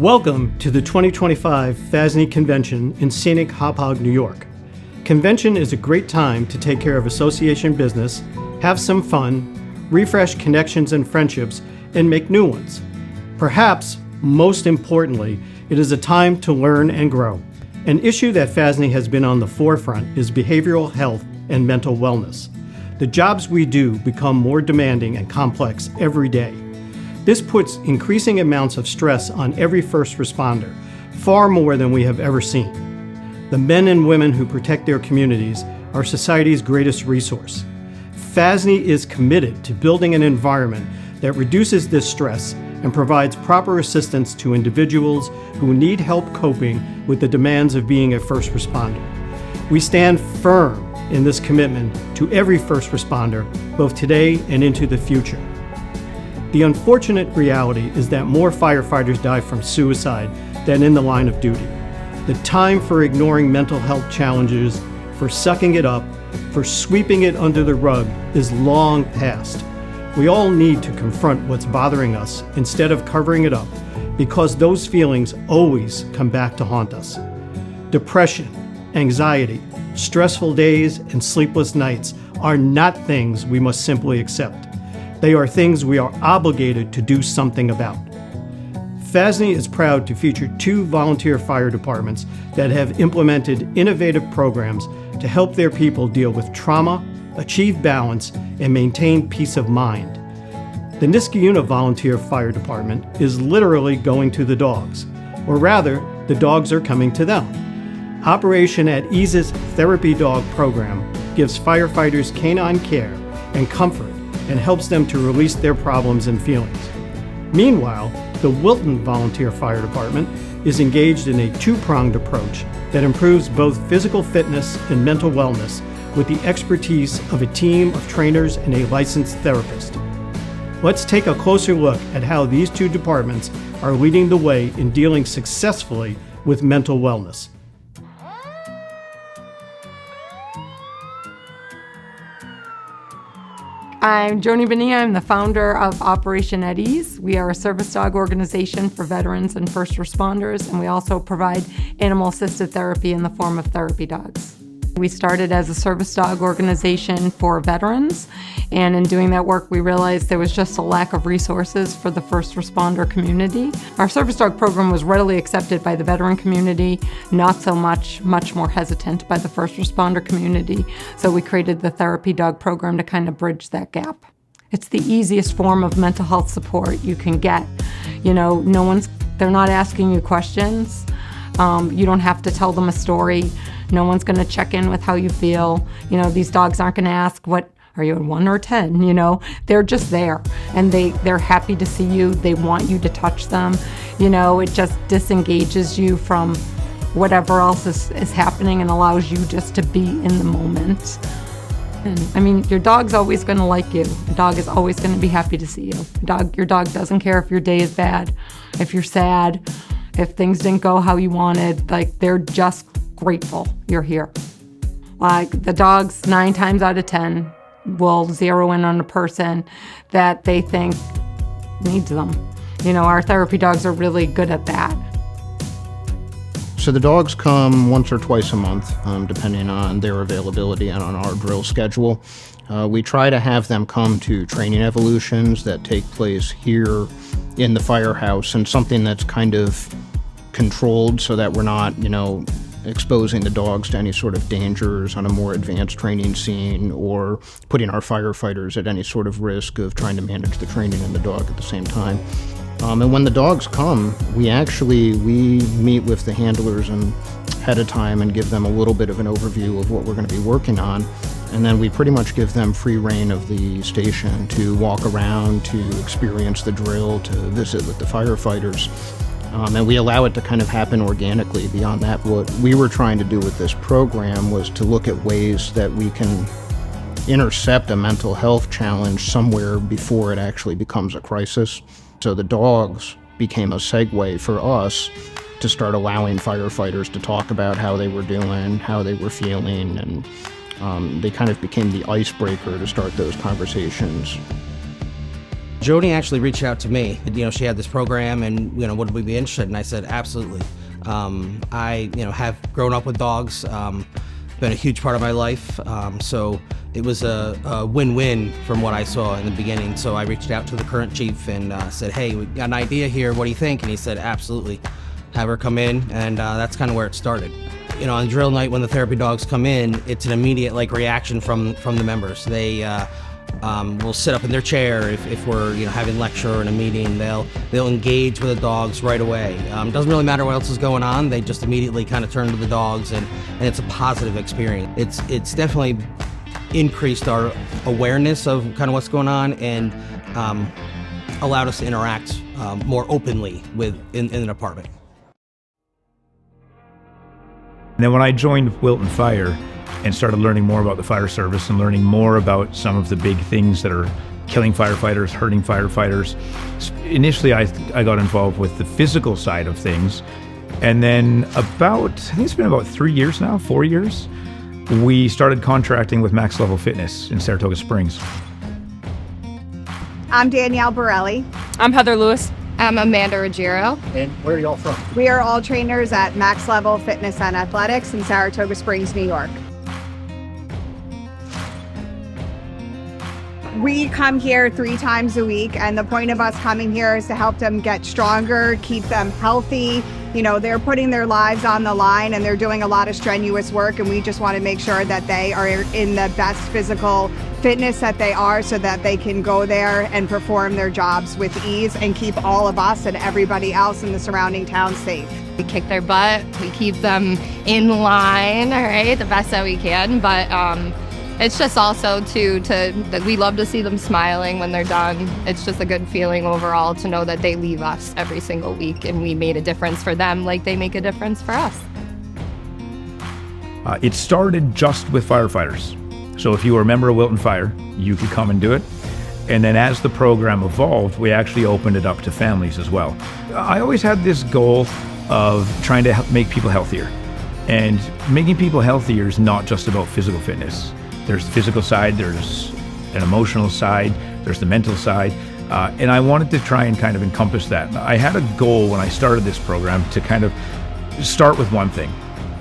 Welcome to the 2025 FASNY Convention in scenic Hauppauge, New York. Convention is a great time to take care of association business, have some fun, refresh connections and friendships, and make new ones. Perhaps, most importantly, it is a time to learn and grow. An issue that FASNY has been on the forefront is behavioral health and mental wellness. The jobs we do become more demanding and complex every day. This puts increasing amounts of stress on every first responder, far more than we have ever seen. The men and women who protect their communities are society's greatest resource. FASNY is committed to building an environment that reduces this stress and provides proper assistance to individuals who need help coping with the demands of being a first responder. We stand firm in this commitment to every first responder, both today and into the future. The unfortunate reality is that more firefighters die from suicide than in the line of duty. The time for ignoring mental health challenges, for sucking it up, for sweeping it under the rug is long past. We all need to confront what's bothering us instead of covering it up, because those feelings always come back to haunt us. Depression, anxiety, stressful days, and sleepless nights are not things we must simply accept. They are things we are obligated to do something about. FASNY is proud to feature 2 volunteer fire departments that have implemented innovative programs to help their people deal with trauma, achieve balance, and maintain peace of mind. The Niskayuna Volunteer Fire Department is literally going to the dogs, or rather, the dogs are coming to them. Operation at Ease's Therapy Dog program gives firefighters canine care and comfort and helps them to release their problems and feelings. Meanwhile, the Wilton Volunteer Fire Department is engaged in a 2-pronged approach that improves both physical fitness and mental wellness with the expertise of a team of trainers and a licensed therapist. Let's take a closer look at how these 2 departments are leading the way in dealing successfully with mental wellness. I'm Joni Bonilla. I'm the founder of Operation at Ease. We are a service dog organization for veterans and first responders, and we also provide animal-assisted therapy in the form of therapy dogs. We started as a service dog organization for veterans, and in doing that work, we realized there was just a lack of resources for the first responder community. Our service dog program was readily accepted by the veteran community, not so much more hesitant by the first responder community. So we created the therapy dog program to kind of bridge that gap. It's the easiest form of mental health support you can get. You know, they're not asking you questions. You don't have to tell them a story. No one's going to check in with how you feel. You know, these dogs aren't going to ask, what are you, a 1 or 10? You know, they're just there, and they're happy to see you. They want you to touch them. You know, it just disengages you from whatever else is happening and allows you just to be in the moment. And I mean, your dog's always going to like you. A dog is always going to be happy to see you. Your dog doesn't care if your day is bad, if you're sad, if things didn't go how you wanted. Like, they're just grateful you're here. Like, the dogs 9 times out of 10 will zero in on a person that they think needs them. You know, our therapy dogs are really good at that. So the dogs come once or twice a month, depending on their availability and on our drill schedule. We try to have them come to training evolutions that take place here in the firehouse, and something that's kind of controlled so that we're not, exposing the dogs to any sort of dangers on a more advanced training scene, or putting our firefighters at any sort of risk of trying to manage the training and the dog at the same time. And when the dogs come, we meet with the handlers ahead of time and give them a little bit of an overview of what we're going to be working on. And then we pretty much give them free reign of the station to walk around, to experience the drill, to visit with the firefighters. And we allow it to kind of happen organically. Beyond that, what we were trying to do with this program was to look at ways that we can intercept a mental health challenge somewhere before it actually becomes a crisis. So the dogs became a segue for us to start allowing firefighters to talk about how they were doing, how they were feeling, and they kind of became the icebreaker to start those conversations. Jody actually reached out to me. She had this program and, would we be interested? And I said, absolutely. I, have grown up with dogs, been a huge part of my life. So it was a win-win from what I saw in the beginning. So I reached out to the current chief and said, hey, we got an idea here. What do you think? And he said, absolutely. Have her come in. And that's kind of where it started. On drill night when the therapy dogs come in, it's an immediate reaction from the members. They will sit up in their chair if we're having lecture or in a meeting. They'll engage with the dogs right away. Doesn't really matter what else is going on. They just immediately kind of turn to the dogs, and it's a positive experience. It's definitely increased our awareness of kind of what's going on and allowed us to interact more openly in an apartment. And then when I joined Wilton Fire and started learning more about the fire service and learning more about some of the big things that are killing firefighters, hurting firefighters, initially I got involved with the physical side of things. And then I think it's been about 4 years, we started contracting with Max Level Fitness in Saratoga Springs. I'm Danielle Borelli. I'm Heather Lewis. I'm Amanda Ruggiero. And where are y'all from? We are all trainers at Max Level Fitness and Athletics in Saratoga Springs, New York. We come here 3 times a week, and the point of us coming here is to help them get stronger, keep them healthy. They're putting their lives on the line and they're doing a lot of strenuous work, and we just want to make sure that they are in the best physical fitness that they are so that they can go there and perform their jobs with ease and keep all of us and everybody else in the surrounding town safe. We kick their butt, we keep them in line, all right, the best that we can, but it's just also that we love to see them smiling when they're done. It's just a good feeling overall to know that they leave us every single week and we made a difference for them like they make a difference for us. It started just with firefighters. So if you were a member of Wilton Fire, you could come and do it. And then as the program evolved, we actually opened it up to families as well. I always had this goal of trying to make people healthier. And making people healthier is not just about physical fitness. There's the physical side, there's an emotional side, there's the mental side, and I wanted to try and kind of encompass that. I had a goal when I started this program to kind of start with one thing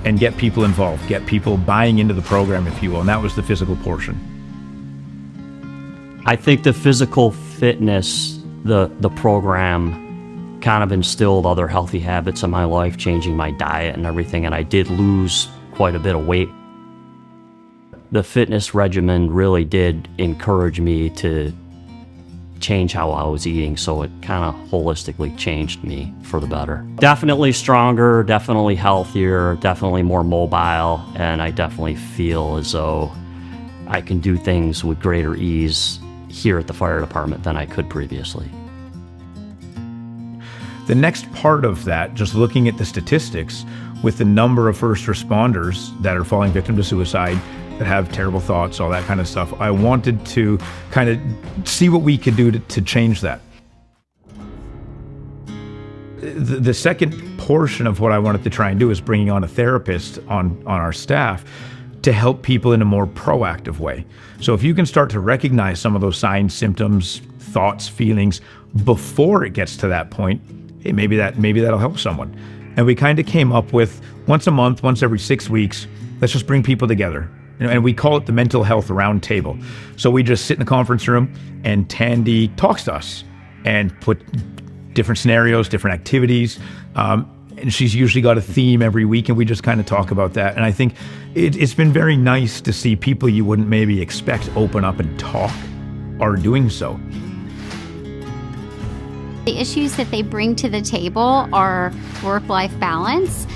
and get people involved, get people buying into the program, if you will, and that was the physical portion. I think the physical fitness, the program kind of instilled other healthy habits in my life, changing my diet and everything, and I did lose quite a bit of weight. The fitness regimen really did encourage me to change how I was eating, so it kind of holistically changed me for the better. Definitely stronger, definitely healthier, definitely more mobile, and I definitely feel as though I can do things with greater ease here at the fire department than I could previously. The next part of that, just looking at the statistics, with the number of first responders that are falling victim to suicide, that have terrible thoughts, all that kind of stuff, I wanted to kind of see what we could do to change that. The second portion of what I wanted to try and do is bringing on a therapist on our staff to help people in a more proactive way. So if you can start to recognize some of those signs, symptoms, thoughts, feelings before it gets to that point, hey, maybe that'll help someone. And we kind of came up with once a month, once every 6 weeks, let's just bring people together. And we call it the mental health round table. So we just sit in a conference room and Tandy talks to us and put different scenarios, different activities. And she's usually got a theme every week, and we just kind of talk about that. And I think it's been very nice to see people you wouldn't maybe expect open up and talk are doing so. The issues that they bring to the table are work-life balance,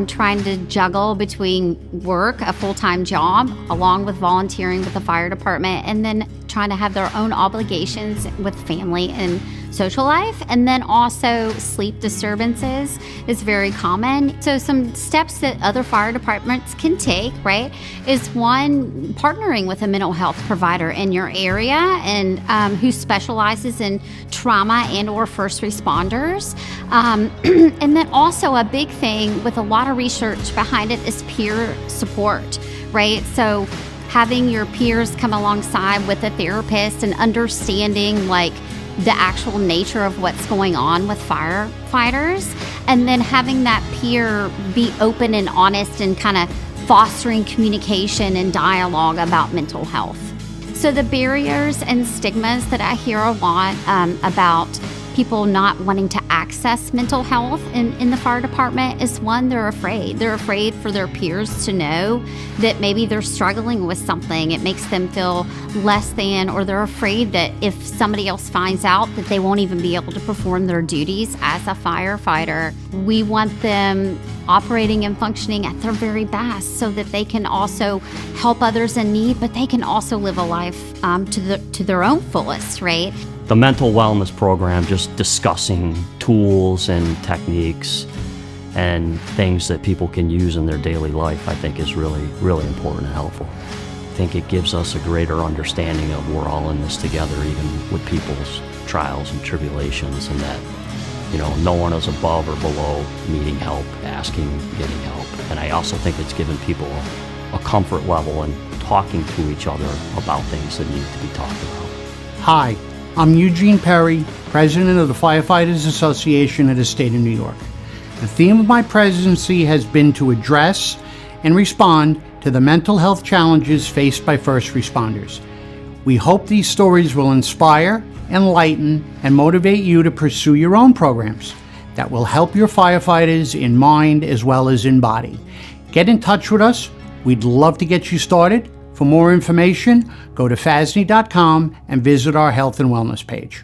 trying to juggle between work, a full-time job, along with volunteering with the fire department, and then trying to have their own obligations with family and social life, and then also sleep disturbances is very common. So some steps that other fire departments can take, right, is one, partnering with a mental health provider in your area and who specializes in trauma and or first responders. And then also a big thing with a lot of research behind it is peer support, right? So having your peers come alongside with a therapist and understanding, like, the actual nature of what's going on with firefighters, and then having that peer be open and honest and kind of fostering communication and dialogue about mental health. So the barriers and stigmas that I hear a lot about people not wanting to access mental health in the fire department is one, they're afraid. They're afraid for their peers to know that maybe they're struggling with something. It makes them feel less than, or they're afraid that if somebody else finds out that they won't even be able to perform their duties as a firefighter. We want them operating and functioning at their very best so that they can also help others in need, but they can also live a life to their own fullest, right? The mental wellness program, just discussing tools and techniques and things that people can use in their daily life, I think is really, really important and helpful. I think it gives us a greater understanding of we're all in this together, even with people's trials and tribulations, and that, you know, no one is above or below needing help, asking, getting help. And I also think it's given people a comfort level in talking to each other about things that need to be talked about. Hi, I'm Eugene Perry, President of the Firefighters Association of the State of New York. The theme of my presidency has been to address and respond to the mental health challenges faced by first responders. We hope these stories will inspire, enlighten, and motivate you to pursue your own programs that will help your firefighters in mind as well as in body. Get in touch with us. We'd love to get you started. For more information, go to FASNY.com and visit our health and wellness page.